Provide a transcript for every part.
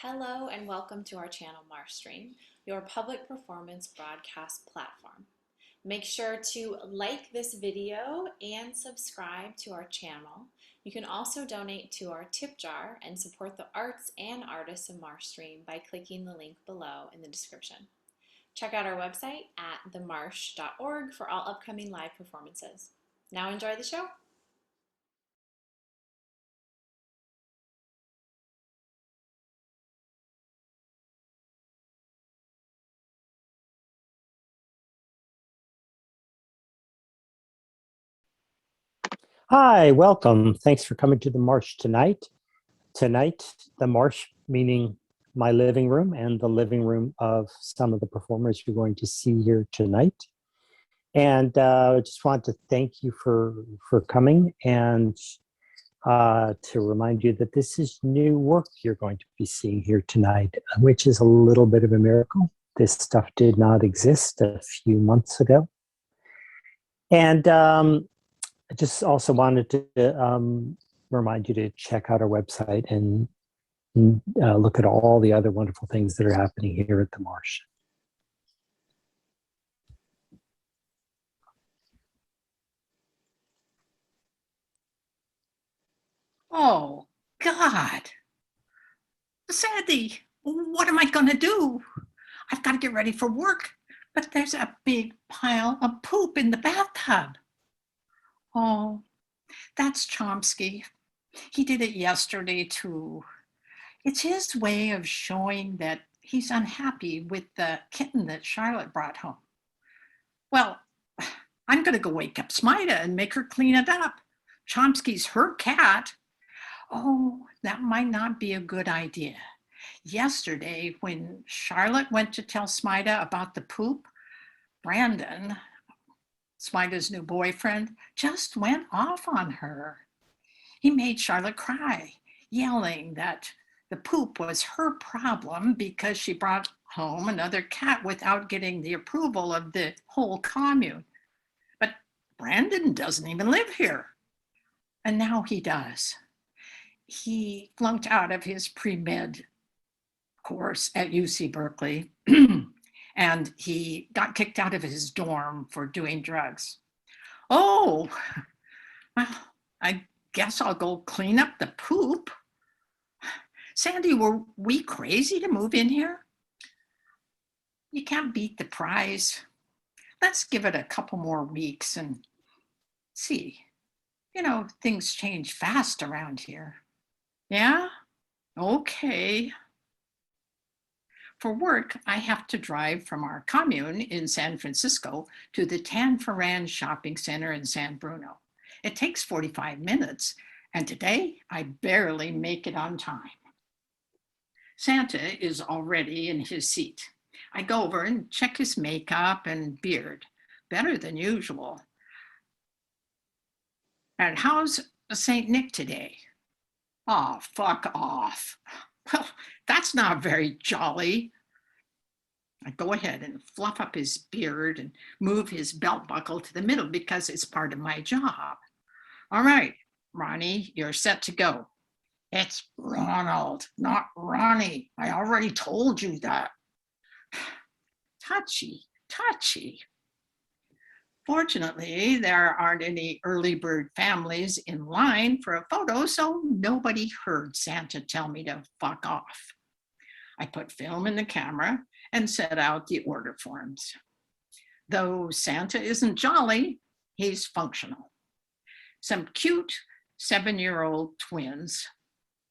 Hello and welcome to our channel Marstream, your public performance broadcast platform. Make sure to like this video and subscribe to our channel. You can also donate to our tip jar and support the arts and artists of Marstream by clicking the link below in the description. Check out our website at themarsh.org for all upcoming live performances. Now enjoy the show. Hi, welcome. Thanks for coming to the Marsh tonight. Tonight, the Marsh meaning my living room and the living room of some of the performers you're going to see here tonight. And I just want to thank you for coming and to remind you that this is new work you're going to be seeing here tonight, which is a little bit of a miracle. This stuff did not exist a few months ago. And I just also wanted to remind you to check out our website and look at all the other wonderful things that are happening here at the Marsh. Oh, God. Sandy, what am I going to do? I've got to get ready for work, but there's a big pile of poop in the bathtub. Oh, that's Chomsky. He did it yesterday, too. It's his way of showing that he's unhappy with the kitten that Charlotte brought home. Well, I'm going to go wake up Smida and make her clean it up. Chomsky's her cat. Oh, that might not be a good idea. Yesterday, when Charlotte went to tell Smida about the poop, Brandon, Smida's new boyfriend, just went off on her. He made Charlotte cry, yelling that the poop was her problem because she brought home another cat without getting the approval of the whole commune. But Brandon doesn't even live here. And now he does. He flunked out of his pre-med course at UC Berkeley, and he got kicked out of his dorm for doing drugs. Oh, well, I guess I'll go clean up the poop. Sandy, were we crazy to move in here? You can't beat the prize. Let's give it a couple more weeks and see. You know, things change fast around here. Yeah? Okay. For work, I have to drive from our commune in San Francisco to the Tanforan Shopping Center in San Bruno. It takes 45 minutes, and today I barely make it on time. Santa is already in his seat. I go over and check his makeup and beard, better than usual. And how's St. Nick today? Oh, fuck off. Well, that's not very jolly. I go ahead and fluff up his beard and move his belt buckle to the middle because it's part of my job. All right, Ronnie, you're set to go. It's Ronald, not Ronnie. I already told you that. Touchy, touchy. Fortunately, there aren't any early bird families in line for a photo, so nobody heard Santa tell me to fuck off. I put film in the camera and set out the order forms. Though Santa isn't jolly, he's functional. Some cute 7-year-old twins,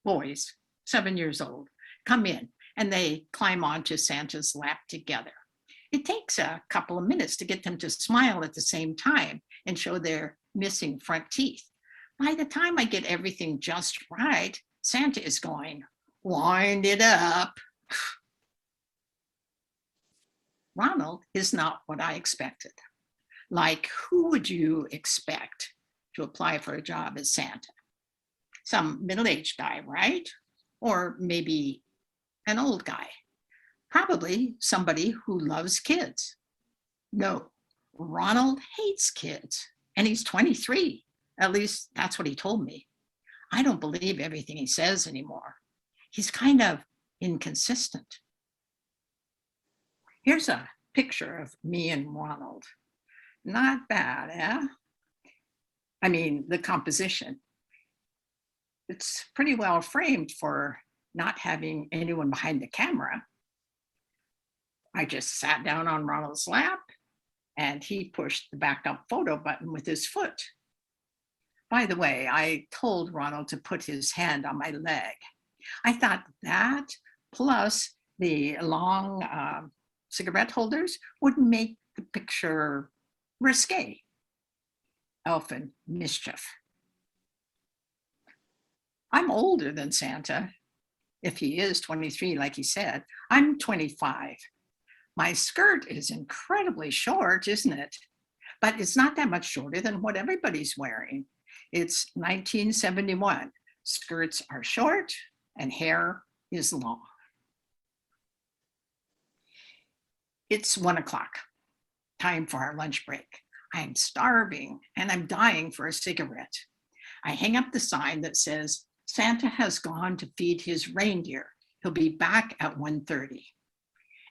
boys, 7 years old, come in and they climb onto Santa's lap together. It takes a couple of minutes to get them to smile at the same time and show their missing front teeth. By the time I get everything just right, Santa is going, wind it up. Ronald is not what I expected. Like, who would you expect to apply for a job as Santa? Some middle-aged guy, right? Or maybe an old guy. Probably somebody who loves kids. No, Ronald hates kids, and he's 23. At least that's what he told me. I don't believe everything he says anymore. He's kind of inconsistent. Here's a picture of me and Ronald. Not bad, eh? I mean, the composition. It's pretty well framed for not having anyone behind the camera. I just sat down on Ronald's lap and he pushed the backup photo button with his foot. By the way, I told Ronald to put his hand on my leg. I thought that plus the long cigarette holders would make the picture risque. Elfin, Mischief. I'm older than Santa, if he is 23, like he said. I'm 25. My skirt is incredibly short, isn't it? But it's not that much shorter than what everybody's wearing. It's 1971. Skirts are short and hair is long. It's 1 o'clock, time for our lunch break. I'm starving and I'm dying for a cigarette. I hang up the sign that says, Santa has gone to feed his reindeer. He'll be back at 1:30.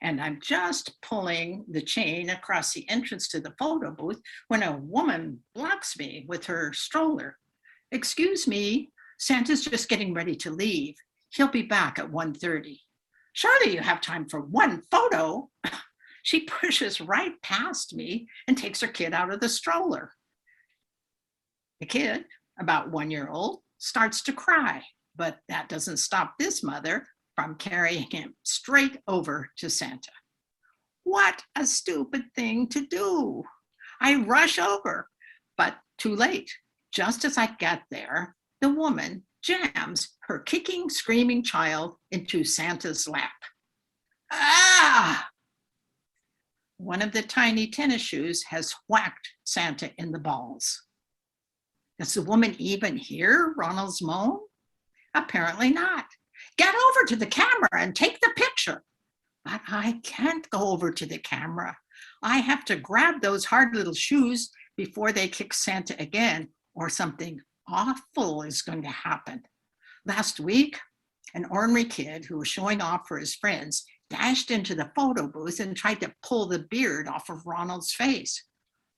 And I'm just pulling the chain across the entrance to the photo booth when a woman blocks me with her stroller. Excuse me, Santa's just getting ready to leave. He'll be back at 1:30. Surely you have time for one photo. She pushes right past me and takes her kid out of the stroller. The kid, about 1 year old, starts to cry, but that doesn't stop this mother from carrying him straight over to Santa. What a stupid thing to do. I rush over, but too late. Just as I get there, the woman jams her kicking, screaming child into Santa's lap. Ah! One of the tiny tennis shoes has whacked Santa in the balls. Does the woman even hear Ronald's moan? Apparently not. Get over to the camera and take the picture. But I can't go over to the camera. I have to grab those hard little shoes before they kick Santa again, or something awful is going to happen. Last week, an ornery kid who was showing off for his friends dashed into the photo booth and tried to pull the beard off of Ronald's face.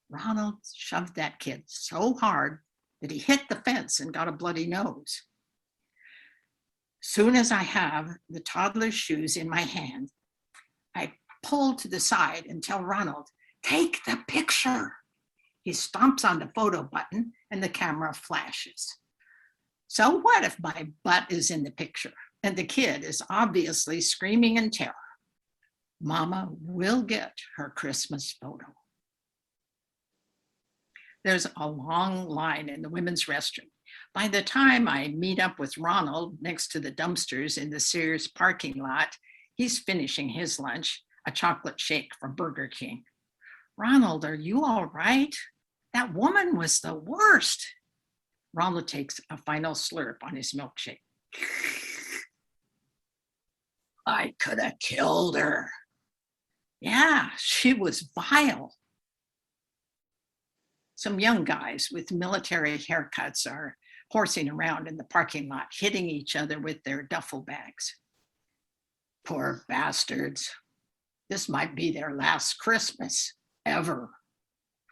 Ronald shoved that kid so hard that he hit the fence and got a bloody nose. Soon as I have the toddler's shoes in my hand, I pull to the side and tell Ronald, take the picture. He stomps on the photo button and the camera flashes. So what if my butt is in the picture and the kid is obviously screaming in terror? Mama will get her Christmas photo. There's a long line in the women's restroom. By the time I meet up with Ronald next to the dumpsters in the Sears parking lot, he's finishing his lunch, a chocolate shake from Burger King. Ronald, are you all right? That woman was the worst. Ronald takes a final slurp on his milkshake. I could have killed her. Yeah, she was vile. Some young guys with military haircuts are horsing around in the parking lot, hitting each other with their duffel bags. Poor bastards. This might be their last Christmas ever.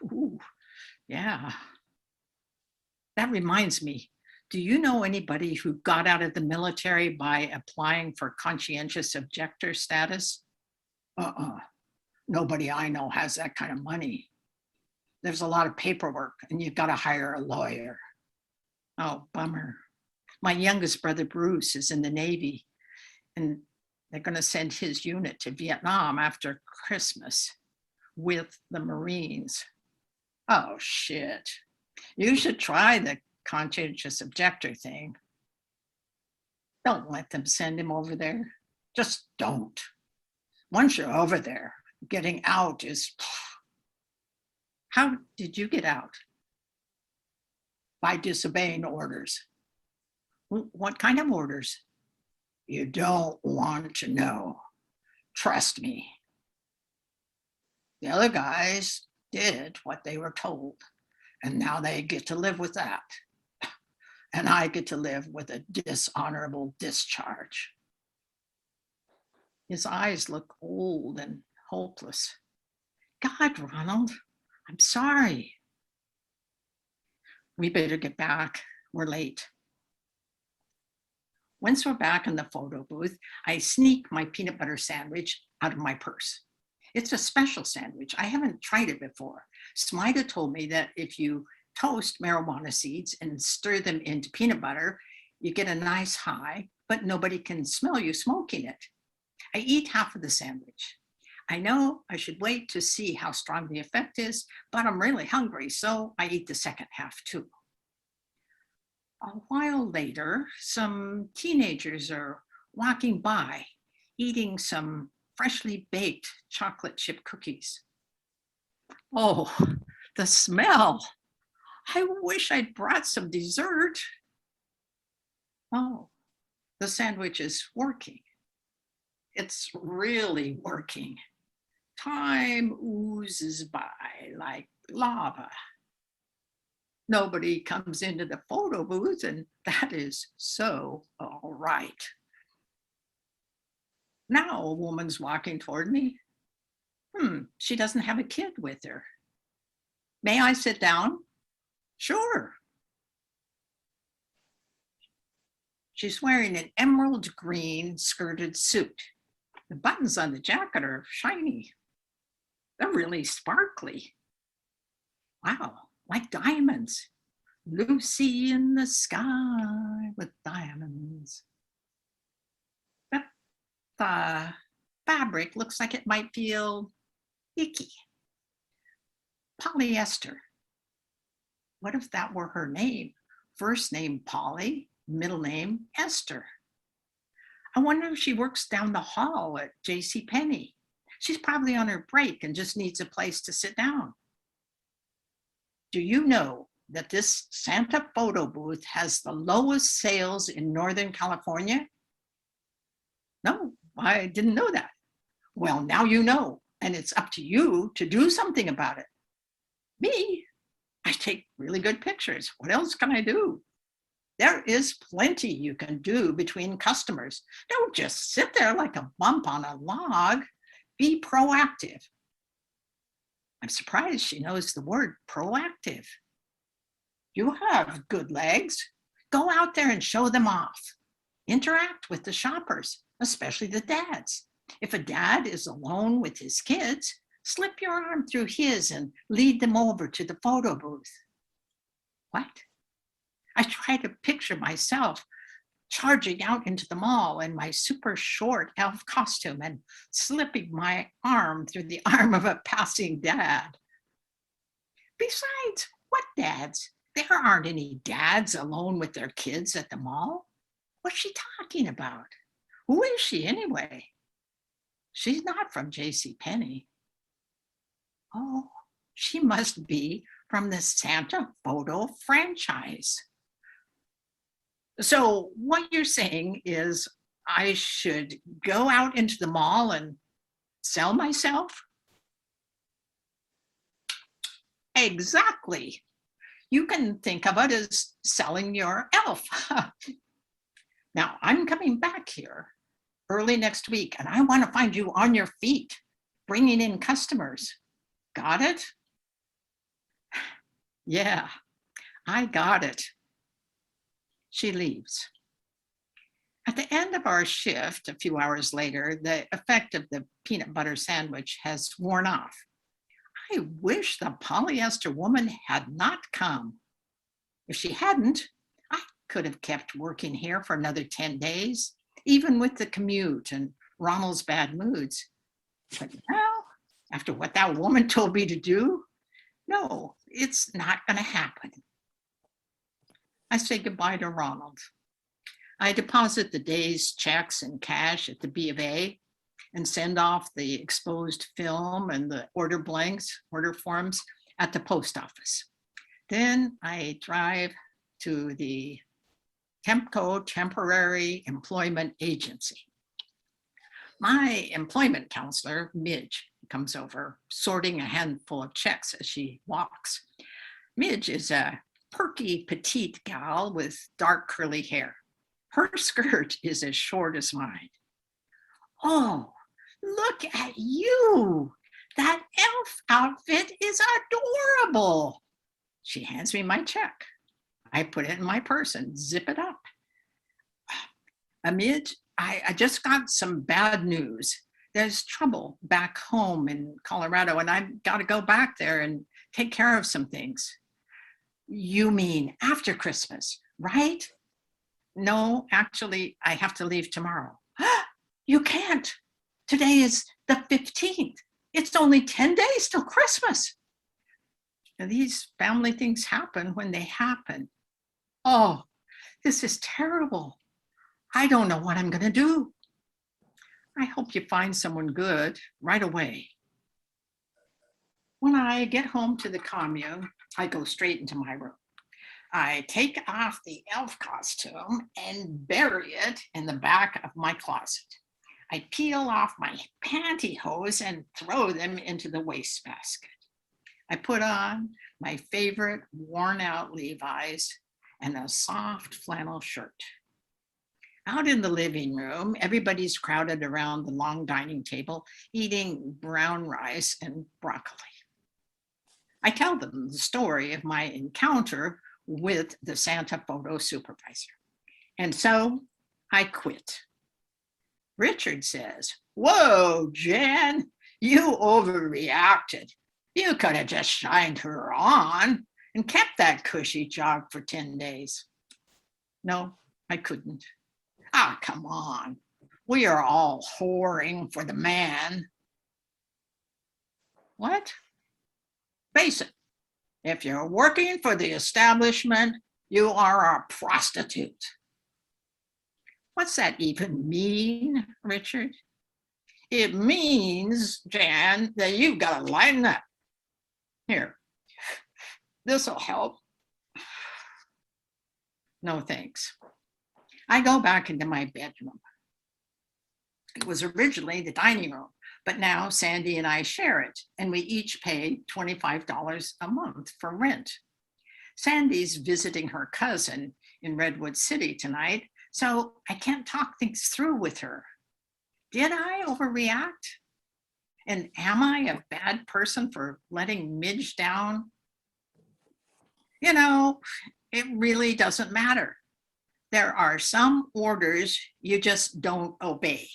Ooh, yeah. That reminds me, do you know anybody who got out of the military by applying for conscientious objector status? Nobody I know has that kind of money. There's a lot of paperwork and you've got to hire a lawyer. Oh, bummer. My youngest brother, Bruce, is in the Navy and they're going to send his unit to Vietnam after Christmas with the Marines. Oh, shit. You should try the conscientious objector thing. Don't let them send him over there. Just don't. Once you're over there, getting out is... How did you get out? By disobeying orders. What kind of orders? You don't want to know. Trust me. The other guys did what they were told, and now they get to live with that. And I get to live with a dishonorable discharge. His eyes look old and hopeless. God, Ronald, I'm sorry. We better get back. We're late. Once we're back in the photo booth, I sneak my peanut butter sandwich out of my purse. It's a special sandwich. I haven't tried it before. Smida told me that if you toast marijuana seeds and stir them into peanut butter, you get a nice high, but nobody can smell you smoking it. I eat half of the sandwich. I know I should wait to see how strong the effect is, but I'm really hungry, so I eat the second half too. A while later, some teenagers are walking by, eating some freshly baked chocolate chip cookies. Oh, the smell. I wish I'd brought some dessert. Oh, the sandwich is working. It's really working. Time oozes by like lava. Nobody comes into the photo booth, and that is so all right. Now a woman's walking toward me. She doesn't have a kid with her. May I sit down? Sure. She's wearing an emerald green skirted suit. The buttons on the jacket are shiny. They're really sparkly. Wow, like diamonds. Lucy in the sky with diamonds. But the fabric looks like it might feel icky. Polyester. What if that were her name? First name Polly, middle name Esther. I wonder if she works down the hall at JCPenney. She's probably on her break and just needs a place to sit down. Do you know that this Santa photo booth has the lowest sales in Northern California? No, I didn't know that. Well, now you know, and it's up to you to do something about it. Me? I take really good pictures. What else can I do? There is plenty you can do between customers. Don't just sit there like a bump on a log. Be proactive. I'm surprised she knows the word proactive. You have good legs. Go out there and show them off. Interact with the shoppers, especially the dads. If a dad is alone with his kids, slip your arm through his and lead them over to the photo booth. What? I try to picture myself charging out into the mall in my super short elf costume and slipping my arm through the arm of a passing dad. Besides, what dads? There aren't any dads alone with their kids at the mall. What's she talking about? Who is she anyway? She's not from JCPenney. Oh, she must be from the Santa photo franchise. So what you're saying is I should go out into the mall and sell myself? Exactly. You can think of it as selling your elf. Now, I'm coming back here early next week, and I want to find you on your feet, bringing in customers. Got it? Yeah, I got it. She leaves. At the end of our shift, a few hours later, the effect of the peanut butter sandwich has worn off. I wish the polyester woman had not come. If she hadn't, I could have kept working here for another 10 days, even with the commute and Ronald's bad moods. But now, after what that woman told me to do, no, it's not going to happen. I say goodbye to Ronald. I deposit the day's checks and cash at the B of A and send off the exposed film and the order blanks, order forms at the post office. Then I drive to the Tempco Temporary Employment Agency. My employment counselor, Midge, comes over, sorting a handful of checks as she walks. Midge is a perky, petite gal with dark curly hair. Her skirt is as short as mine. Oh, look at you. That elf outfit is adorable. She hands me my check. I put it in my purse and zip it up. Amid, I just got some bad news. There's trouble back home in Colorado, and I've got to go back there and take care of some things. You mean after Christmas, right? No, actually, I have to leave tomorrow. You can't. Today is the 15th. It's only 10 days till Christmas. Now, these family things happen when they happen. Oh, this is terrible. I don't know what I'm going to do. I hope you find someone good right away. When I get home to the commune, I go straight into my room. I take off the elf costume and bury it in the back of my closet. I peel off my pantyhose and throw them into the wastebasket. I put on my favorite worn-out Levi's and a soft flannel shirt. Out in the living room, everybody's crowded around the long dining table, eating brown rice and broccoli. I tell them the story of my encounter with the Santa photo supervisor. And so I quit. Richard says, "Whoa, Jan, you overreacted. You could have just shined her on and kept that cushy job for 10 days. No, I couldn't. Ah, come on. We are all whoring for the man. What? Face it. If you're working for the establishment, you are a prostitute. What's that even mean, Richard? It means, Jan, that you've got to lighten up. Here, this'll help. No, thanks. I go back into my bedroom. It was originally the dining room, but now Sandy and I share it, and we each pay $25 a month for rent. Sandy's visiting her cousin in Redwood City tonight, so I can't talk things through with her. Did I overreact? And am I a bad person for letting Midge down? You know, it really doesn't matter. There are some orders you just don't obey.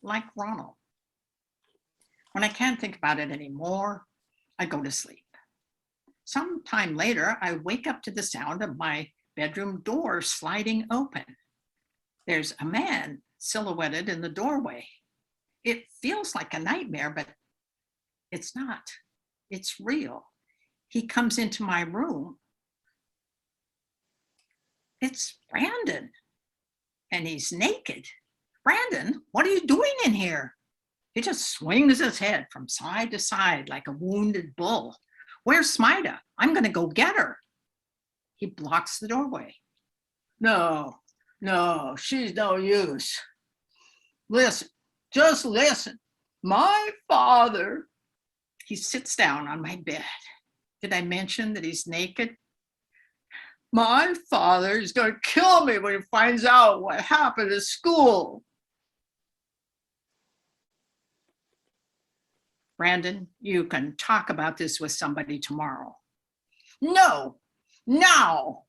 Like Ronald. When I can't think about it anymore, I go to sleep. Sometime later, I wake up to the sound of my bedroom door sliding open. There's a man silhouetted in the doorway. It feels like a nightmare, but it's not. It's real. He comes into my room. It's Brandon, and he's naked. Brandon, what are you doing in here? He just swings his head from side to side like a wounded bull. Where's Smida? I'm going to go get her. He blocks the doorway. No, she's no use. Listen, just listen. My father. He sits down on my bed. Did I mention that he's naked? My father is going to kill me when he finds out what happened at school. Brandon, you can talk about this with somebody tomorrow. No, now.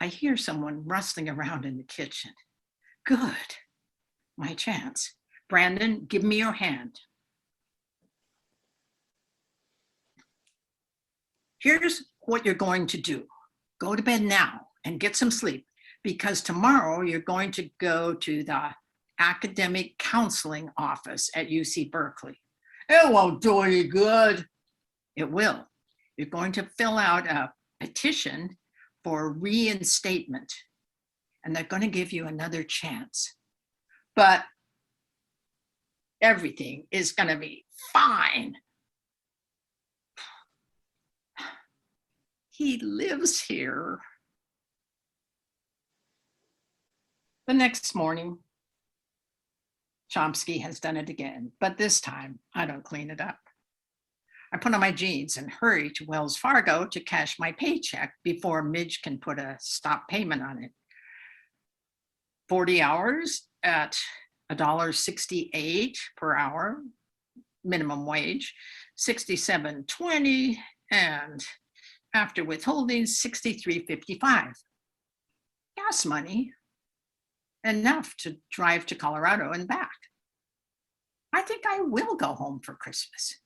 I hear someone rustling around in the kitchen. Good, my chance. Brandon, give me your hand. Here's what you're going to do. Go to bed now and get some sleep, because tomorrow you're going to go to the academic counseling office at UC Berkeley. It won't do any good. It will. You're going to fill out a petition for reinstatement, and they're going to give you another chance. But everything is going to be fine. He lives here. The next morning, Chomsky has done it again, but this time I don't clean it up. I put on my jeans and hurry to Wells Fargo to cash my paycheck before Midge can put a stop payment on it. 40 hours at $1.68 per hour, minimum wage, $67.20, and after withholding, $63.55. Gas money, enough to drive to Colorado and back. I think I will go home for Christmas.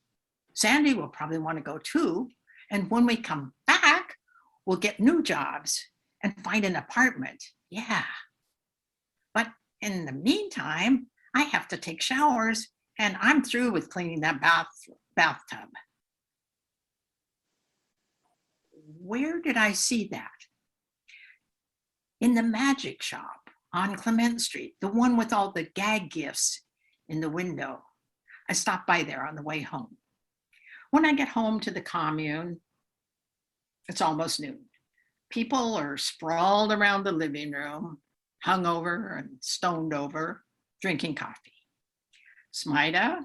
Sandy will probably want to go too. And when we come back, we'll get new jobs and find an apartment. Yeah. But in the meantime, I have to take showers and I'm through with cleaning that bathtub. Where did I see that? In the magic shop on Clement Street, the one with all the gag gifts in the window. I stopped by there on the way home. When I get home to the commune, it's almost noon. People are sprawled around the living room, hungover and stoned over, drinking coffee. Smida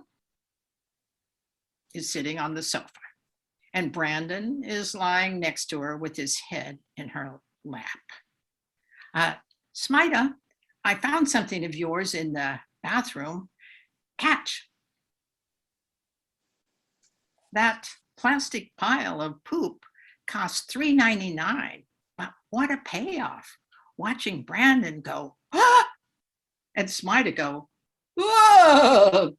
is sitting on the sofa, and Brandon is lying next to her with his head in her lap. Smida, I found something of yours in the bathroom. Catch. That plastic pile of poop cost $3.99, but what a payoff. Watching Brandon go, ah! And Smida go, whoa!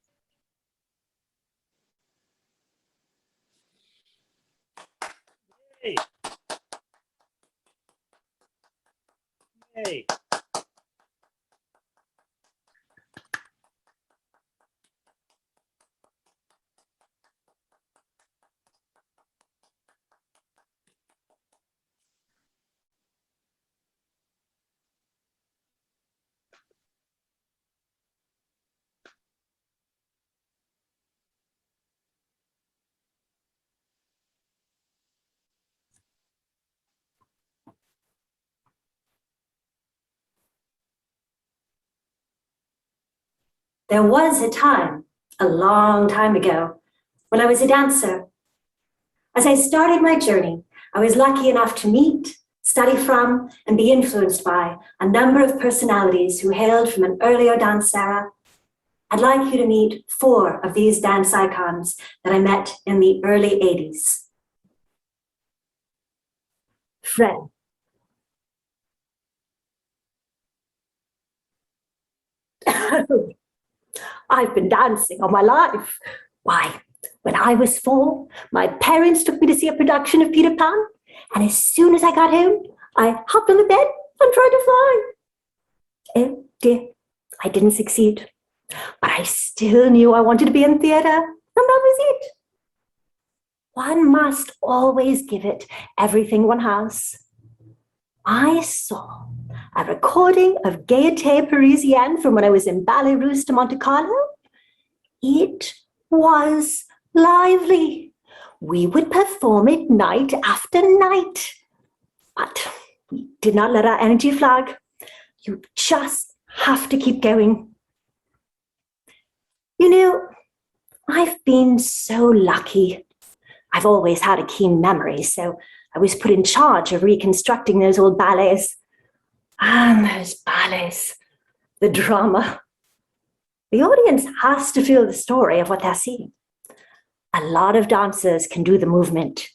Hey. Hey. There was a time, a long time ago, when I was a dancer. As I started my journey, I was lucky enough to meet, study from, and be influenced by a number of personalities who hailed from an earlier dance era. I'd like you to meet 4 of these dance icons that I met in the early 80s. Fred. I've been dancing all my life. Why, when I was 4, my parents took me to see a production of Peter Pan, and as soon as I got home, I hopped on the bed and tried to fly. Oh dear, I didn't succeed, but I still knew I wanted to be in theatre, and that was it. One must always give it everything one has. I saw a recording of Gaieté Parisienne from when I was in Ballet Russe de Monte Carlo. It was lively. We would perform it night after night. But we did not let our energy flag. You just have to keep going. You know, I've been so lucky. I've always had a keen memory, so I was put in charge of reconstructing those old ballets. And those ballets, the drama. The audience has to feel the story of what they're seeing. A lot of dancers can do the movement,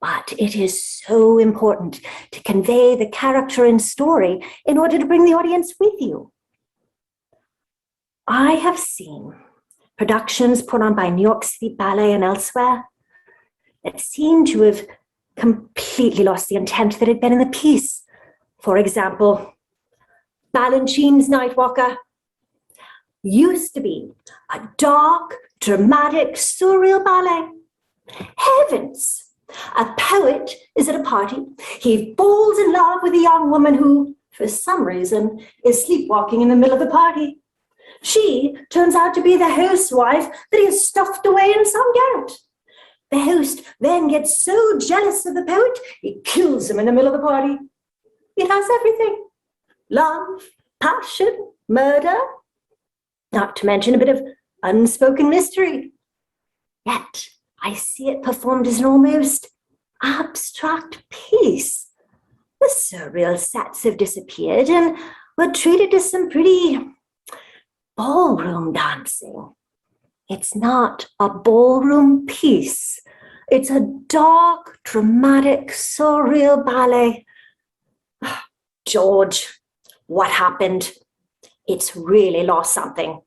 but it is so important to convey the character and story in order to bring the audience with you. I have seen productions put on by New York City Ballet and elsewhere that seem to have completely lost the intent that had been in the piece. For example, Balanchine's Nightwalker used to be a dark, dramatic, surreal ballet. Heavens! A poet is at a party. He falls in love with a young woman who, for some reason, is sleepwalking in the middle of the party. She turns out to be the housewife that he has stuffed away in some garret. The host then gets so jealous of the poet, he kills him in the middle of the party. It has everything. Love, passion, murder, not to mention a bit of unspoken mystery. Yet, I see it performed as an almost abstract piece. The surreal sets have disappeared and were treated as some pretty ballroom dancing. It's not a ballroom piece. It's a dark, dramatic, surreal ballet. George, what happened? It's really lost something.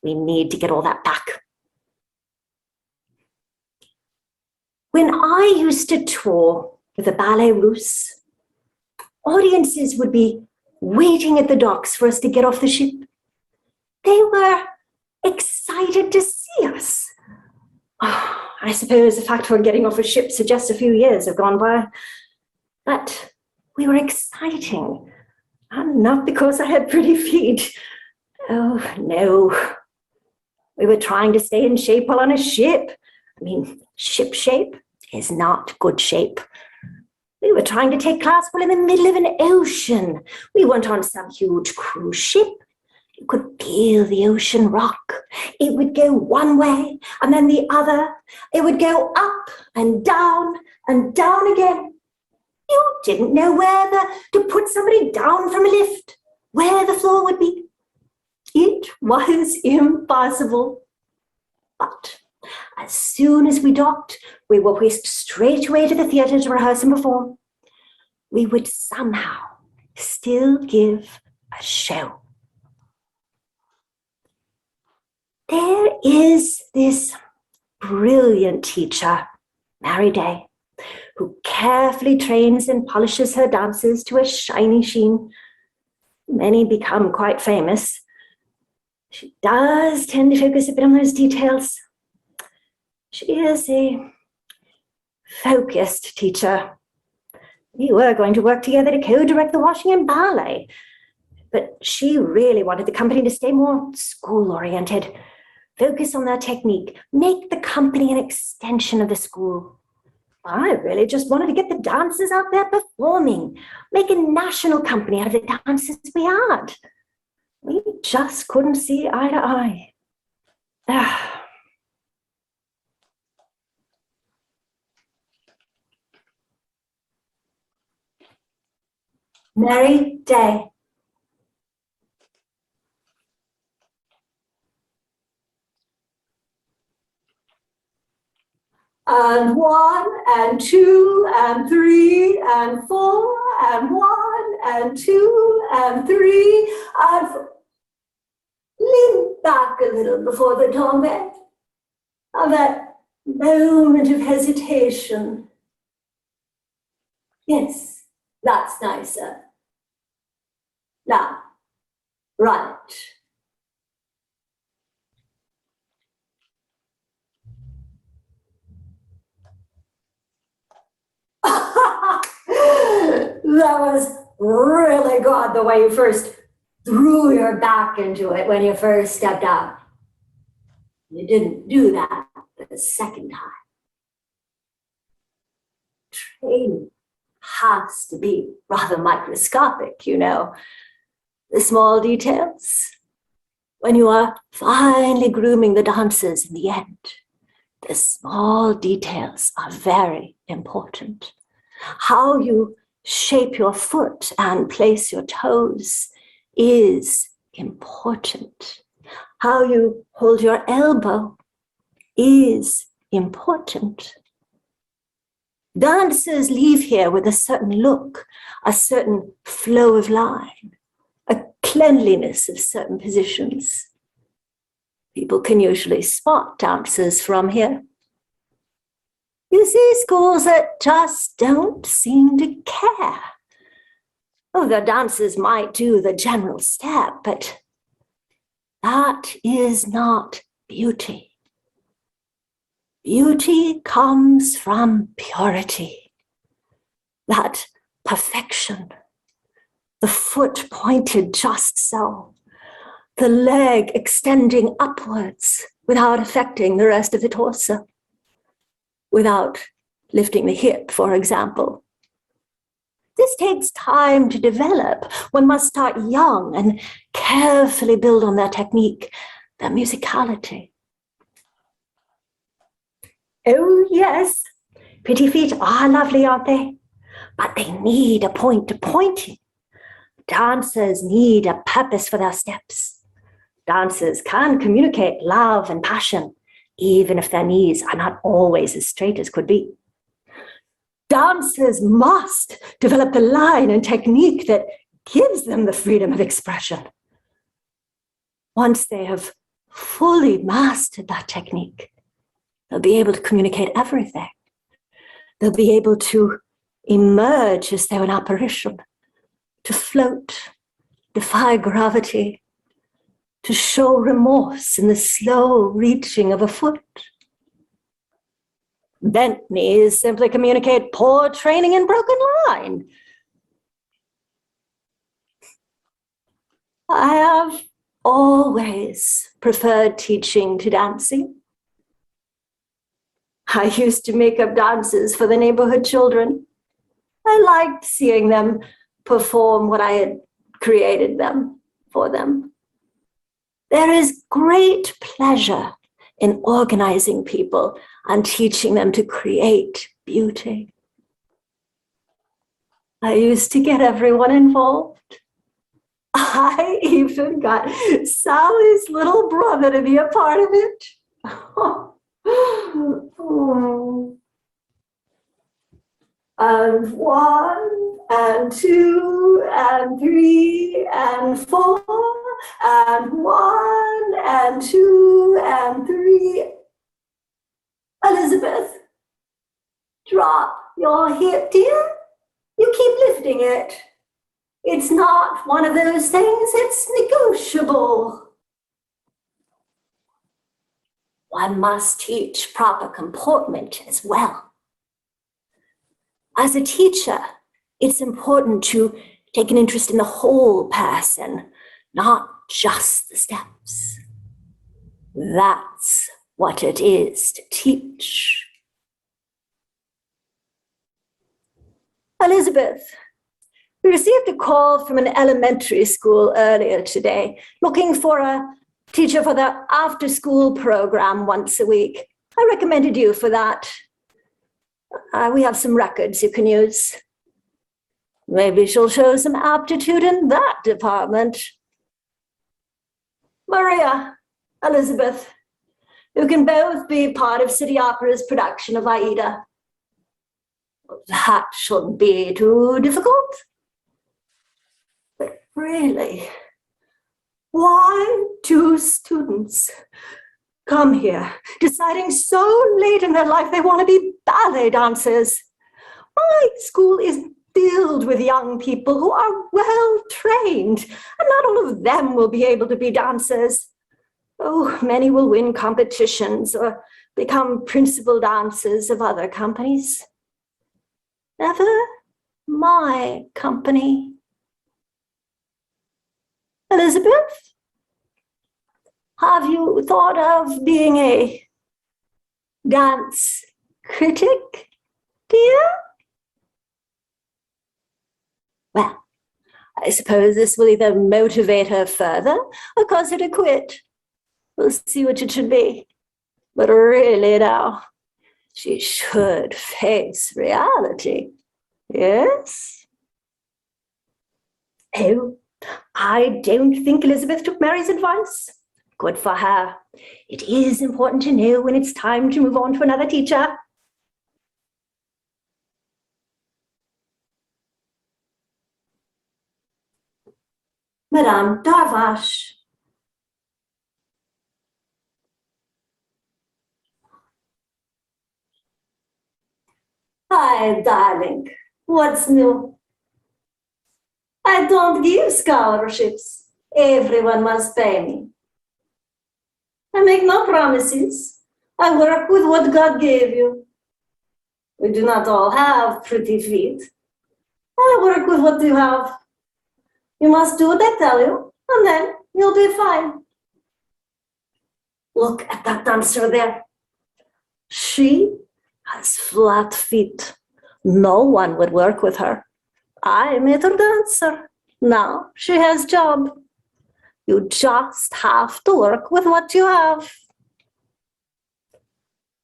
We need to get all that back. When I used to tour with the Ballet Russe, audiences would be waiting at the docks for us to get off the ship. They were excited to see us. Oh, I suppose the fact we're getting off a ship suggests a few years have gone by. But we were exciting, and not because I had pretty feet. Oh, no. We were trying to stay in shape while on a ship. I mean, ship shape is not good shape. We were trying to take class while in the middle of an ocean. We weren't on some huge cruise ship. You could feel the ocean rock. It would go one way and then the other. It would go up and down again. You didn't know where to put somebody down from a lift, where the floor would be. It was impossible. But as soon as we docked, we were whisked straight away to the theatre to rehearse and perform. We would somehow still give a show. There is this brilliant teacher, Mary Day, who carefully trains and polishes her dancers to a shiny sheen. Many become quite famous. She does tend to focus a bit on those details. She is a focused teacher. We were going to work together to co-direct the Washington Ballet, but she really wanted the company to stay more school-oriented, focus on their technique, make the company an extension of the school. I really just wanted to get the dancers out there performing, make a national company out of the dancers we had. We just couldn't see eye to eye. Mary Day. And 1 and 2 and 3 and 4 and 1 and 2 and 3 and 4. Lean back a little before the tombe. Have that moment of hesitation. Yes, that's nicer. Now, right. That was really good, the way you first threw your back into it when you first stepped out. You didn't do that the second time. Training has to be rather microscopic, you know. The small details. When you are finally grooming the dancers in the end, the small details are very important. How you shape your foot and place your toes is important. How you hold your elbow is important. Dancers leave here with a certain look, a certain flow of line, a cleanliness of certain positions. People can usually spot dancers from here. You see schools that just don't seem to care. Oh, the dancers might do the general step, but that is not beauty. Beauty comes from purity, that perfection, the foot pointed just so, the leg extending upwards without affecting the rest of the torso, without lifting the hip, for example. This takes time to develop. One must start young and carefully build on their technique, their musicality. Oh, yes, pretty feet are lovely, aren't they? But they need a point to point in. Dancers need a purpose for their steps. Dancers can communicate love and passion, even if their knees are not always as straight as could be. Dancers must develop the line and technique that gives them the freedom of expression. Once they have fully mastered that technique, they'll be able to communicate everything. They'll be able to emerge as though an apparition, to float, defy gravity, to show remorse in the slow reaching of a foot. Bent knees simply communicate poor training and broken line. I have always preferred teaching to dancing. I used to make up dances for the neighborhood children. I liked seeing them perform what I had created them for them. There is great pleasure in organizing people and teaching them to create beauty. I used to get everyone involved. I even got Sally's little brother to be a part of it. And 1, and 2, and 3, and 4, and 1, and 2, and 3. Elizabeth, drop your hip, dear. You keep lifting it. It's not one of those things, it's negotiable. One must teach proper comportment as well. As a teacher, it's important to take an interest in the whole person, not just the steps. That's what it is to teach. Elizabeth, we received a call from an elementary school earlier today, looking for a teacher for the after-school program once a week. I recommended you for that. We have some records you can use. Maybe she'll show some aptitude in that department. Maria, Elizabeth, you can both be part of City Opera's production of Aida. That shouldn't be too difficult. But really, why do students come here deciding so late in their life they want to be ballet dancers? My school is filled with young people who are well trained, and not all of them will be able to be dancers. Oh, many will win competitions or become principal dancers of other companies. Never my company. Elizabeth, have you thought of being a dance critic, dear? Well, I suppose this will either motivate her further or cause her to quit. We'll see which it should be. But really now, she should face reality. Yes? Oh, I don't think Elizabeth took Mary's advice. Good for her. It is important to know when it's time to move on to another teacher. Madame Darvash. Hi, darling. What's new? I don't give scholarships. Everyone must pay me. I make no promises. I work with what God gave you. We do not all have pretty feet. I work with what you have. You must do what I tell you, and then you'll be fine. Look at that dancer there. She has flat feet. No one would work with her. I made her dancer. Now she has job. You just have to work with what you have.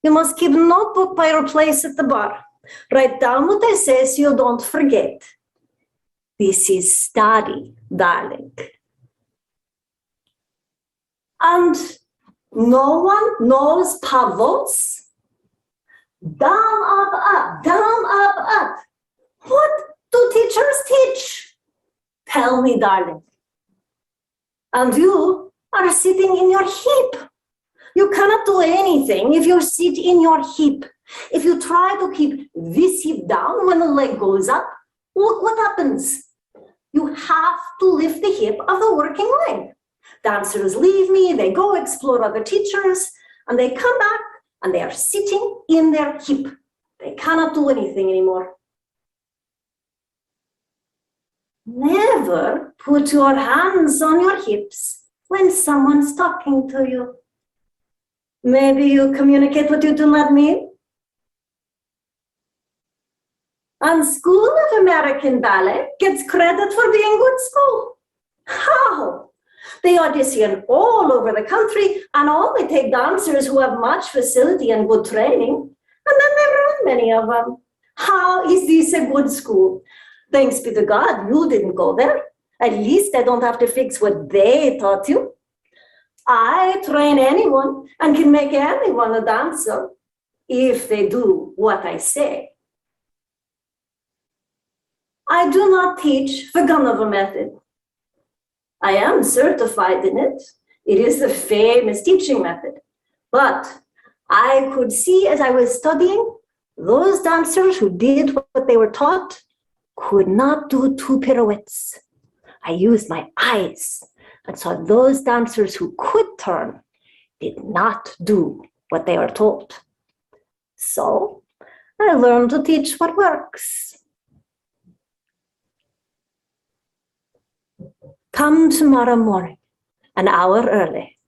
You must keep a notebook by your place at the bar. Write down what I say so you don't forget. This is study, darling. And no one knows pavos? Down, up, up, down, up, up. What do teachers teach? Tell me, darling. And you are sitting in your heap. You cannot do anything if you sit in your heap. If you try to keep this hip down when the leg goes up, look what happens. You have to lift the hip of the working leg. Dancers leave me, they go explore other teachers, and they come back and they are sitting in their hip. They cannot do anything anymore. Never put your hands on your hips when someone's talking to you. Maybe you communicate what you do not mean. And School of American Ballet gets credit for being good school. How? They audition all over the country and only take dancers who have much facility and good training. And then there aren't many of them. How is this a good school? Thanks be to God, you didn't go there. At least I don't have to fix what they taught you. I train anyone and can make anyone a dancer if they do what I say. I do not teach the Gunnover method. I am certified in it. It is the famous teaching method. But I could see as I was studying, those dancers who did what they were taught could not do two pirouettes. I used my eyes and saw those dancers who could turn did not do what they were told. So I learned to teach what works. Come tomorrow morning, an hour early,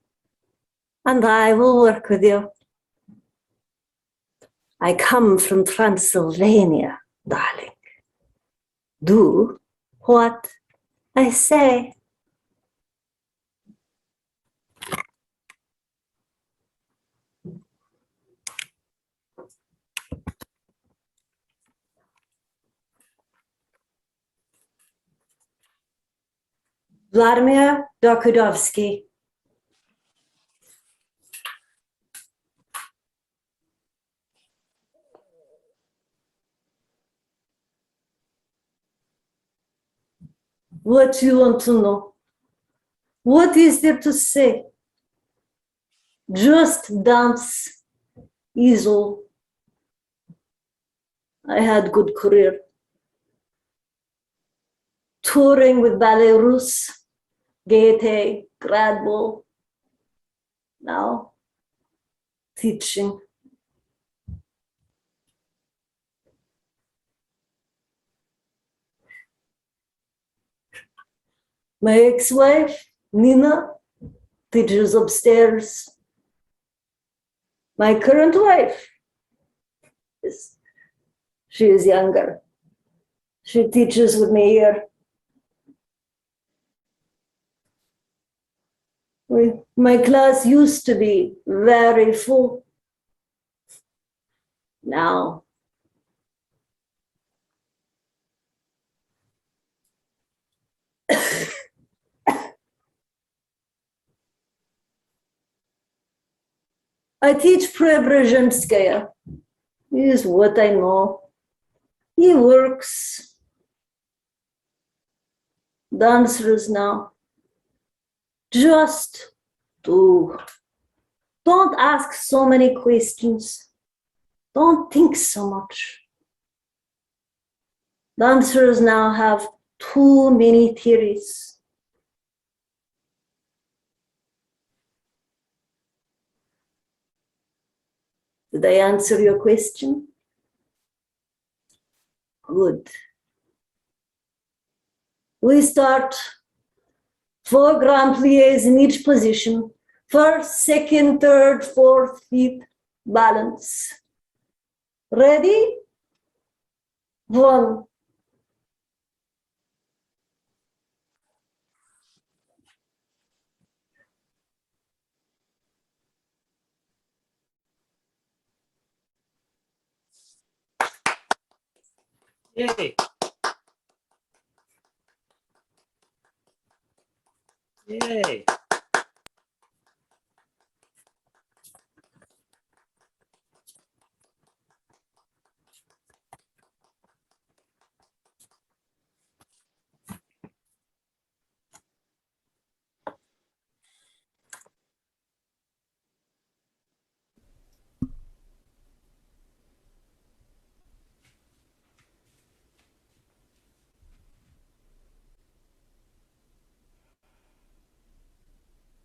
and I will work with you. I come from Transylvania, darling. Do what I say. Vladimir Dokudovsky. What do you want to know? What is there to say? Just dance is all. I had good career. Touring with Ballet Russe, Gaieté, Grad Ball. Now, teaching. My ex-wife, Nina, teaches upstairs. My current wife, she is younger. She teaches with me here. My class used to be very full. Now, I teach Preobrazhenskaya. Is what I know. He works. Dancers now. Just do. Don't ask so many questions. Don't think so much. Dancers now have too many theories. Did I answer your question? Good. We start 4 grand pliés in each position. First, second, third, fourth, fifth, balance. Ready? 1. Yay. Yay.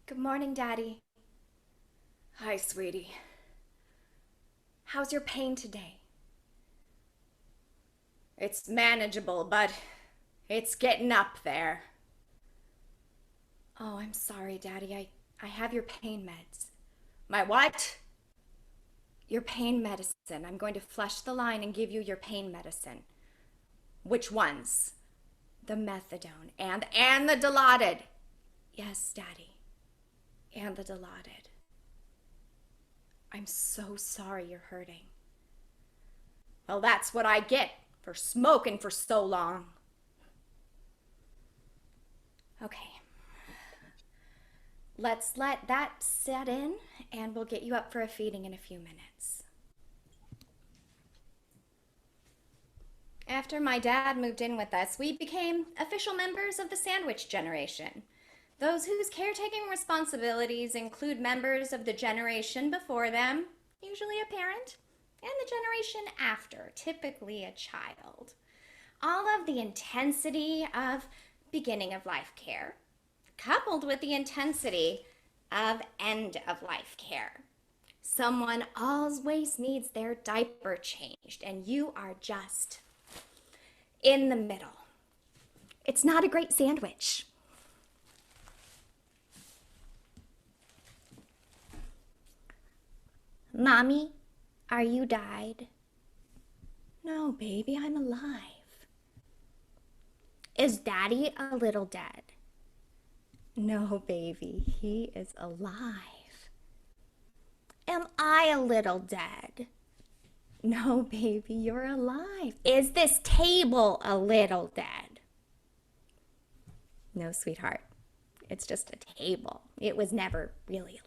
Good morning, Daddy. Hi, sweetie. How's your pain today? It's manageable, but it's getting up there. Oh, I'm sorry, Daddy. I have your pain meds. My what? Your pain medicine. I'm going to flush the line and give you your pain medicine. Which ones? The methadone. And the Dilaudid. Yes, Daddy. And the Dilaudid. I'm so sorry you're hurting. Well, that's what I get for smoking for so long. Okay. Let's let that set in, and we'll get you up for a feeding in a few minutes. After my dad moved in with us, we became official members of the sandwich generation. Those whose caretaking responsibilities include members of the generation before them, usually a parent, and the generation after, typically a child. All of the intensity of beginning of life care, coupled with the intensity of end of life care. Someone always needs their diaper changed, and you are just in the middle. It's not a great sandwich. Mommy, are you died? No, baby, I'm alive. Is Daddy a little dead? No, baby, he is alive. Am I a little dead? No, baby, you're alive. Is this table a little dead? No, sweetheart, it's just a table. It was never really alive.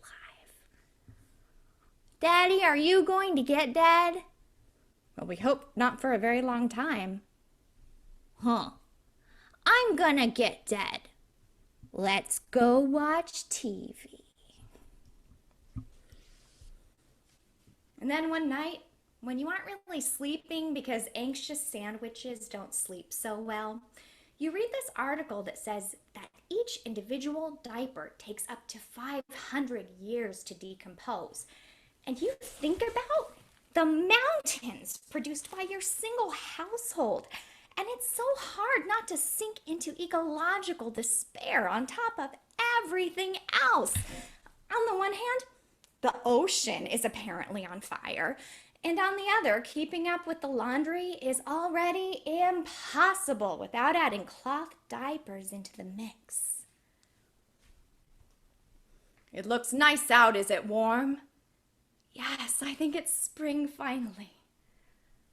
Daddy, are you going to get dead? Well, we hope not for a very long time. Huh. I'm gonna get dead. Let's go watch TV. And then one night, when you aren't really sleeping because anxious sandwiches don't sleep so well, you read this article that says that each individual diaper takes up to 500 years to decompose. And you think about the mountains produced by your single household. And it's so hard not to sink into ecological despair on top of everything else. On the one hand, the ocean is apparently on fire. And on the other, keeping up with the laundry is already impossible without adding cloth diapers into the mix. It looks nice out. Is it warm? Yes, I think it's spring finally.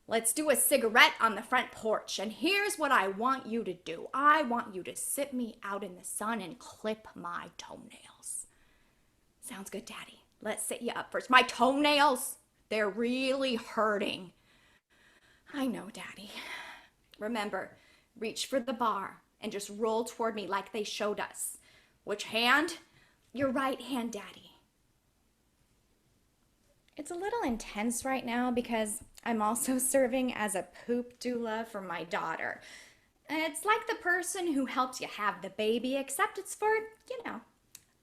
Let's do a cigarette on the front porch. And here's what I want you to do. I want you to sit me out in the sun and clip my toenails. Sounds good, Daddy. Let's sit you up first. My toenails, they're really hurting. I know, Daddy. Remember, reach for the bar and just roll toward me like they showed us. Which hand? Your right hand, Daddy. It's a little intense right now because I'm also serving as a poop doula for my daughter. It's like the person who helps you have the baby, except it's for,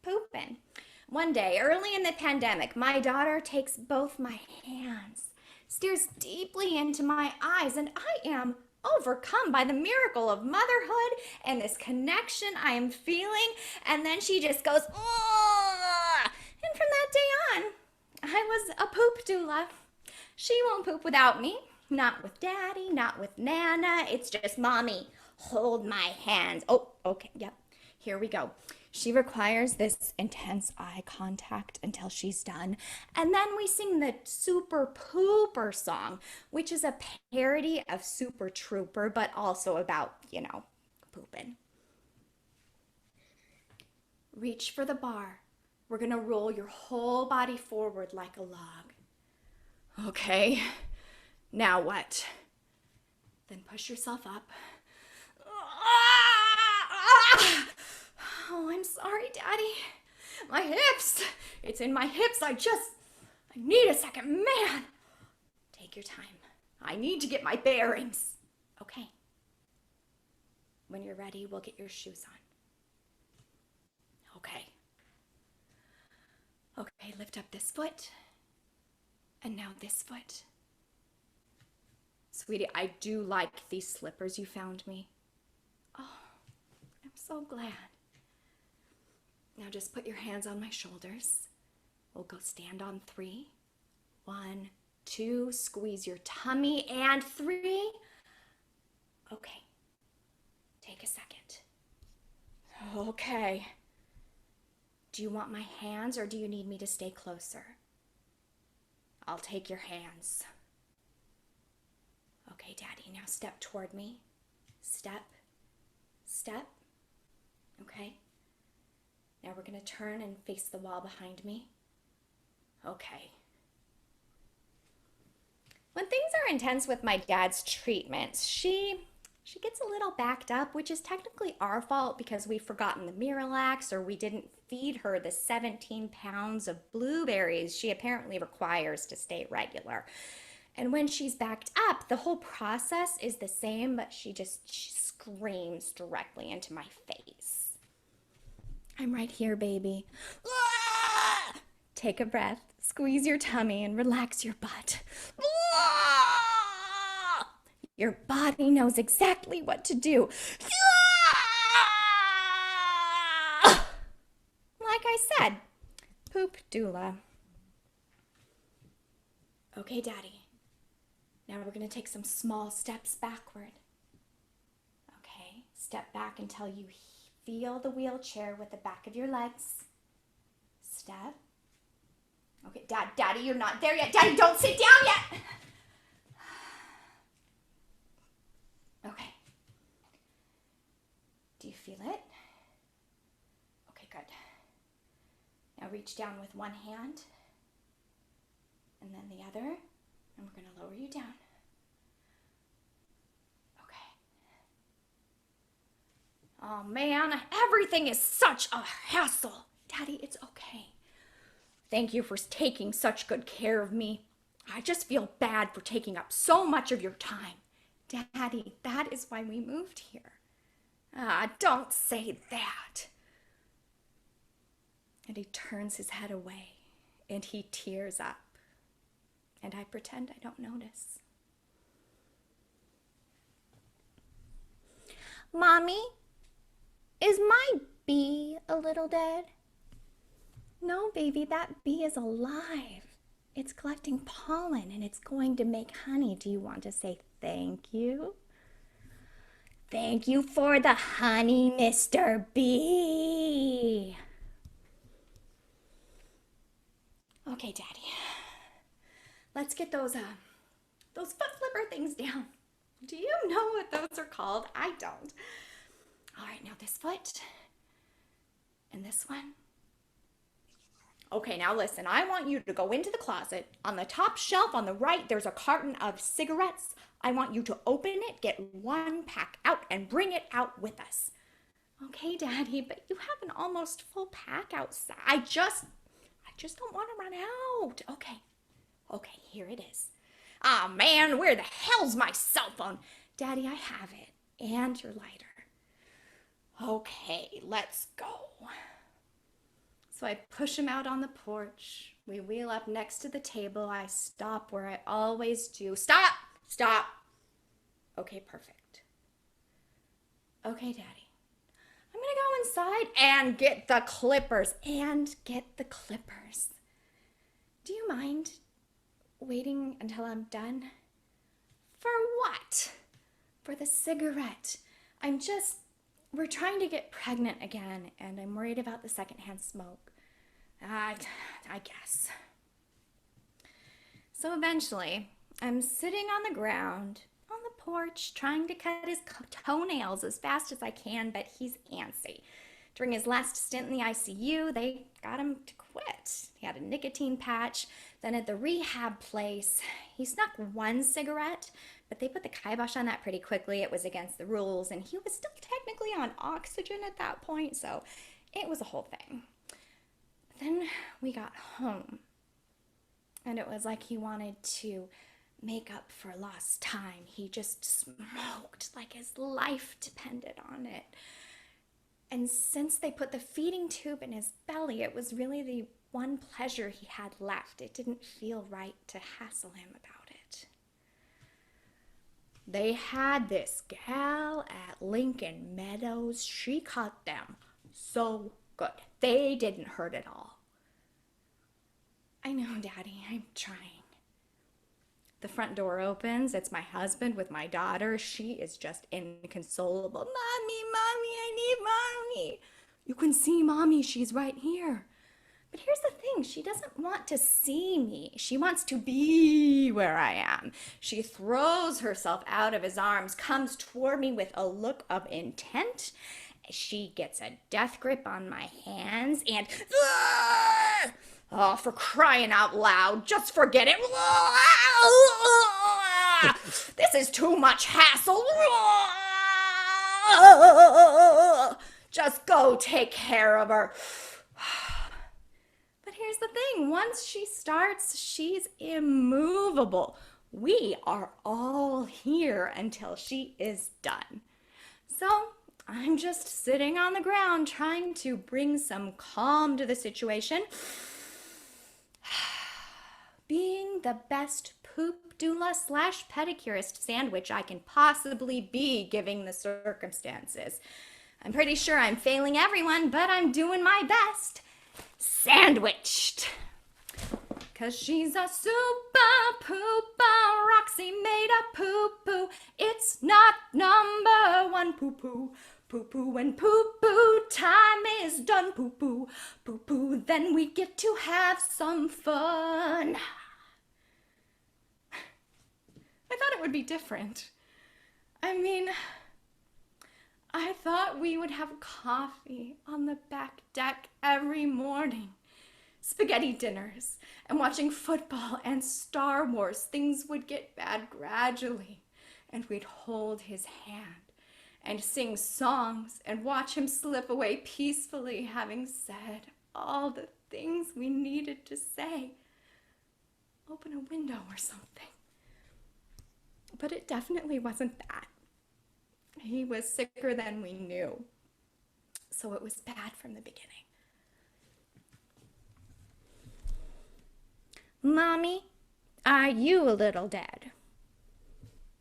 pooping. One day, early in the pandemic, my daughter takes both my hands, stares deeply into my eyes, and I am overcome by the miracle of motherhood and this connection I am feeling. And then she just goes, "Ugh!" And from that day on, I was a poop doula. She won't poop without me. Not with Daddy, not with Nana. It's just, Mommy, hold my hands. Oh, okay, yep. Here we go. She requires this intense eye contact until she's done. And then we sing the Super Pooper song, which is a parody of Super Trooper, but also about, pooping. Reach for the bar. We're gonna roll your whole body forward like a log. Okay, now what? Then push yourself up. Oh, I'm sorry, Daddy. My hips. It's in my hips. I need a second. Man. Take your time. I need to get my bearings. Okay. When you're ready, we'll get your shoes on. Okay. lift up this foot. And now this foot. Sweetie, I do like these slippers you found me. Oh, I'm so glad. Now just put your hands on my shoulders. We'll go stand on 3. 1, 2, squeeze your tummy, and 3. Okay, take a second. Okay. Do you want my hands or do you need me to stay closer? I'll take your hands. Okay, Daddy, now step toward me. Step, step. Okay. Now we're going to turn and face the wall behind me. Okay. When things are intense with my dad's treatments, she gets a little backed up, which is technically our fault because we've forgotten the Miralax or we didn't feed her the 17 pounds of blueberries she apparently requires to stay regular. And when she's backed up, the whole process is the same, but she screams directly into my face. I'm right here, baby. Ah! Take a breath, squeeze your tummy, and relax your butt. Ah! Your body knows exactly what to do. Ah! Like I said, poop doula. Okay, Daddy. Now we're going to take some small steps backward. Okay, step back until you feel the wheelchair with the back of your legs. Step. Okay, Daddy, you're not there yet. Daddy, don't sit down yet. Okay. Do you feel it? Okay, good. Now reach down with one hand and then the other, and we're going to lower you down. Okay. Oh man, everything is such a hassle. Daddy, it's okay. Thank you for taking such good care of me. I just feel bad for taking up so much of your time. Daddy, that is why we moved here. Ah, don't say that. And he turns his head away and he tears up. And I pretend I don't notice. Mommy, is my bee a little dead? No, baby, that bee is alive. It's collecting pollen and it's going to make honey. Do you want to say thank you? Thank you for the honey, Mr. Bee. Okay, Daddy. Let's get those foot flipper things down. Do you know what those are called? I don't. All right, now this foot and this one. Okay, now listen, I want you to go into the closet. On the top shelf on the right, there's a carton of cigarettes. I want you to open it, get one pack out, and bring it out with us. Okay, Daddy, but you have an almost full pack outside. I just don't want to run out. Okay, here it is. Ah, man, where the hell's my cell phone? Daddy, I have it, and your lighter. Okay, let's go. So I push him out on the porch. We wheel up next to the table. I stop where I always do. Stop! Okay, perfect. Okay, Daddy. I'm gonna go inside and get the clippers. Do you mind waiting until I'm done? For what? For the cigarette. We're trying to get pregnant again, and I'm worried about the secondhand smoke. I guess. So eventually, I'm sitting on the ground, on the porch, trying to cut his toenails as fast as I can, but he's antsy. During his last stint in the ICU, they got him to quit. He had a nicotine patch. Then at the rehab place, he snuck one cigarette, but they put the kibosh on that pretty quickly. It was against the rules, and he was still technically on oxygen at that point, so it was a whole thing. But then we got home, and it was like he wanted to make up for lost time. He just smoked like his life depended on it. And since they put the feeding tube in his belly, it was really the one pleasure he had left. It didn't feel right to hassle him about it. They had this gal at Lincoln Meadows. She caught them so good. They didn't hurt at all. I know, Daddy, I'm trying. The front door opens. It's my husband with my daughter. She is just inconsolable. Mommy, Mommy, I need Mommy. You can see Mommy. She's right here. But here's the thing. She doesn't want to see me. She wants to be where I am. She throws herself out of his arms, comes toward me with a look of intent. She gets a death grip on my hands and... Oh, for crying out loud, just forget it. This is too much hassle. Just go take care of her. But here's the thing. Once she starts, she's immovable. We are all here until she is done. So I'm just sitting on the ground trying to bring some calm to the situation. Being the best poop doula / pedicurist sandwich I can possibly be given the circumstances. I'm pretty sure I'm failing everyone, but I'm doing my best. Sandwiched. 'Cause she's a super pooper, Roxy made a poo-poo. It's not number one poo-poo. Poo-poo when poo-poo time is done. Poo-poo, poo-poo, then we get to have some fun. I thought it would be different. I mean, I thought we would have coffee on the back deck every morning. Spaghetti dinners and watching football and Star Wars. Things would get bad gradually, and we'd hold his hand and sing songs and watch him slip away peacefully, having said all the things we needed to say. Open a window or something. But it definitely wasn't that. He was sicker than we knew. So it was bad from the beginning. Mommy, are you a little dead?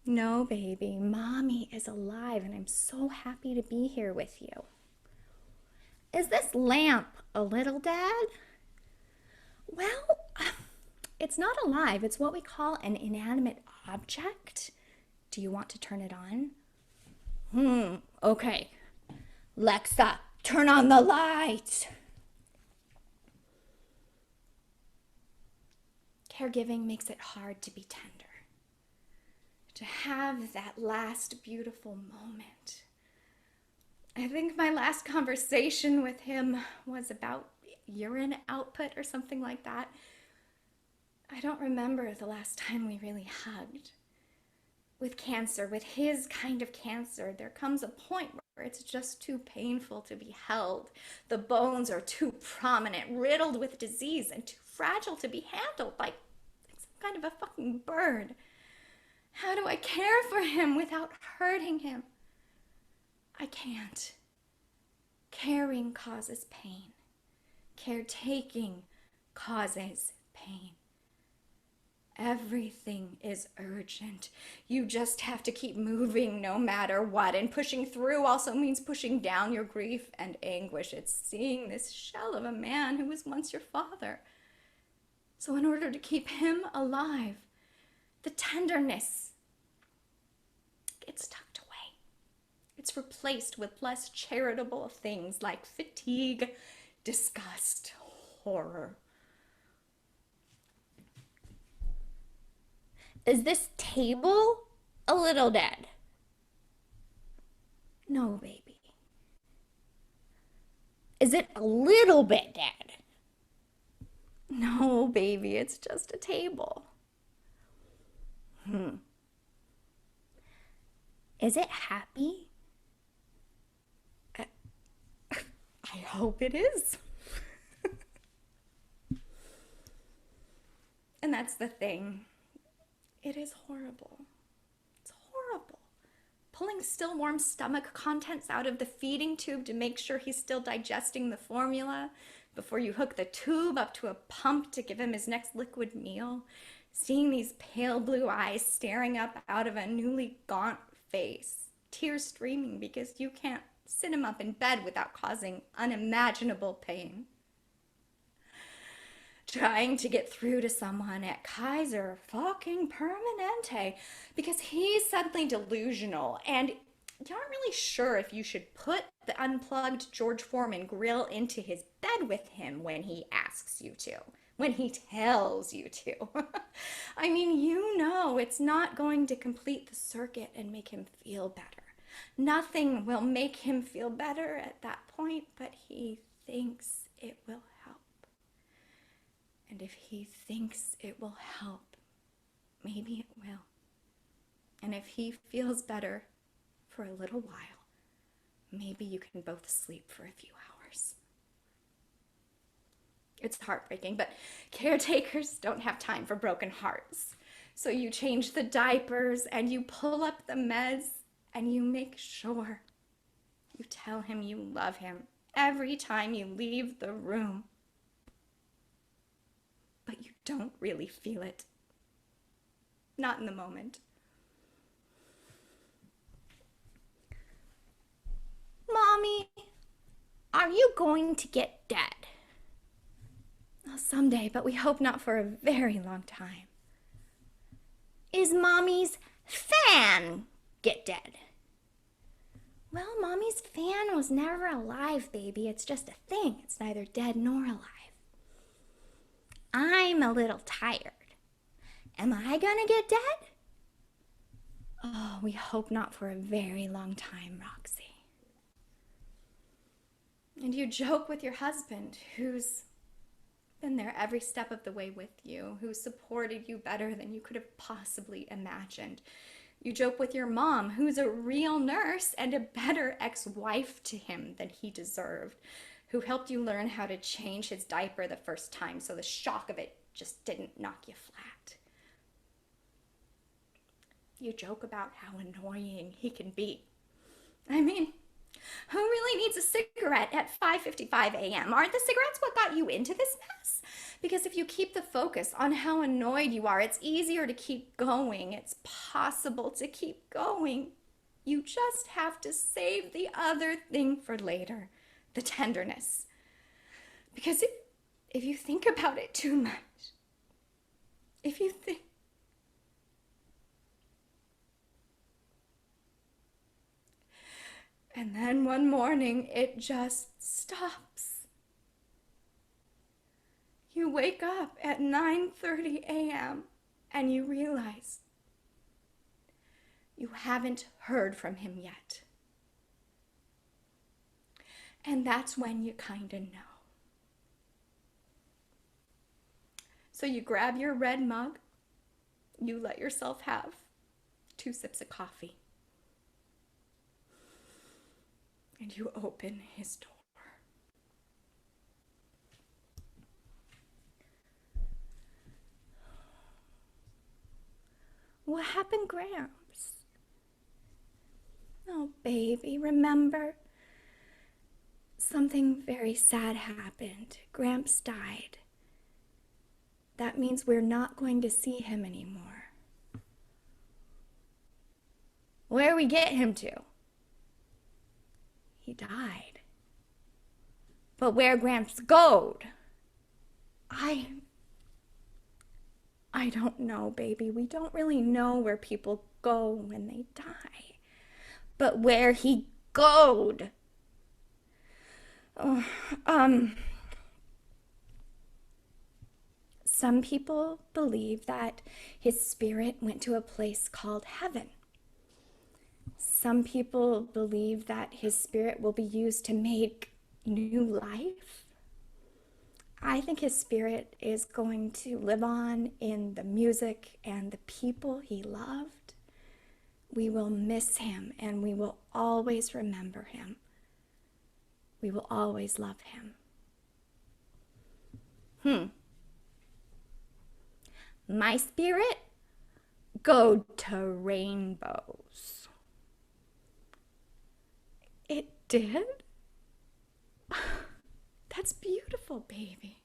No, baby. Mommy is alive, and I'm so happy to be here with you. Is this lamp a little dead? Well, it's not alive. It's what we call an inanimate object. Do you want to turn it on? Okay. Lexa, turn on the lights. Caregiving makes it hard to be tender. To have that last beautiful moment. I think my last conversation with him was about urine output or something like that. I don't remember the last time we really hugged. With cancer, with his kind of cancer, there comes a point where it's just too painful to be held. The bones are too prominent, riddled with disease, and too fragile to be handled like some kind of a fucking bird. How do I care for him without hurting him? I can't. Caring causes pain. Caretaking causes pain. Everything is urgent. You just have to keep moving no matter what. And pushing through also means pushing down your grief and anguish. It's seeing this shell of a man who was once your father. So in order to keep him alive, the tenderness gets tucked away. It's replaced with less charitable things like fatigue, disgust, horror. Is this table a little dead? No, baby. Is it a little bit dead? No, baby, it's just a table. Is it happy? I hope it is. And that's the thing. It is horrible. It's horrible. pulling still warm stomach contents out of the feeding tube to make sure he's still digesting the formula before you hook the tube up to a pump to give him his next liquid meal, seeing these pale blue eyes staring up out of a newly gaunt face, tears streaming because you can't sit him up in bed without causing unimaginable pain. Trying to get through to someone at Kaiser fucking Permanente because he's suddenly delusional and you aren't really sure if you should put the unplugged George Foreman grill into his bed with him when he asks you to, when he tells you to. I mean, you know it's not going to complete the circuit and make him feel better. Nothing will make him feel better at that point, but he thinks it will help. And if he thinks it will help, maybe it will. And if he feels better for a little while, maybe you can both sleep for a few hours. It's heartbreaking, but caretakers don't have time for broken hearts. So you change the diapers and you pull up the meds and you make sure you tell him you love him every time you leave the room. But you don't really feel it. Not in the moment. Mommy, are you going to get dead? Well, someday, but we hope not for a very long time. Is Mommy's fan get dead? Well, Mommy's fan was never alive, baby. It's just a thing. It's neither dead nor alive. I'm a little tired. Am I gonna get dead? Oh, we hope not for a very long time, Roxy. And you joke with your husband, who's been there every step of the way with you, who supported you better than you could have possibly imagined. You joke with your mom, who's a real nurse and a better ex-wife to him than he deserved, who helped you learn how to change his diaper the first time so the shock of it just didn't knock you flat. You joke about how annoying he can be. I mean, who really needs a cigarette at 5:55 a.m.? Aren't the cigarettes what got you into this mess? Because if you keep the focus on how annoyed you are, it's easier to keep going. It's possible to keep going. You just have to save the other thing for later, the tenderness. Because if you think about it too much, if you think, and then one morning, it just stops. You wake up at 9:30 a.m. and you realize you haven't heard from him yet. And that's when you kind of know. So you grab your red mug, you let yourself have 2 sips of coffee. And you open his door. What happened, Gramps? Oh, baby, remember? Something very sad happened. Gramps died. That means we're not going to see him anymore. Where we get him to? He died. But where Gramps goed? I don't know, baby. We don't really know where people go when they die. But where he goed? Oh, some people believe that his spirit went to a place called heaven. Some people believe that his spirit will be used to make new life. I think his spirit is going to live on in the music and the people he loved. We will miss him and we will always remember him. We will always love him. My spirit go to rainbows. did? That's beautiful, baby.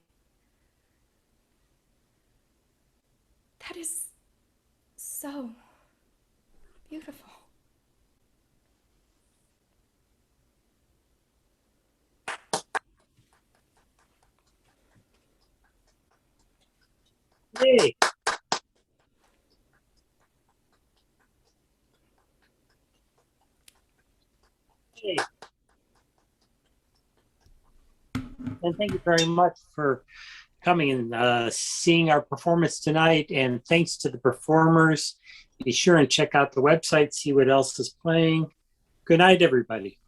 That is so beautiful. Yay. Yay. And thank you very much for coming and seeing our performance tonight. And thanks to the performers. Be sure and check out the website, see what else is playing. Good night, everybody.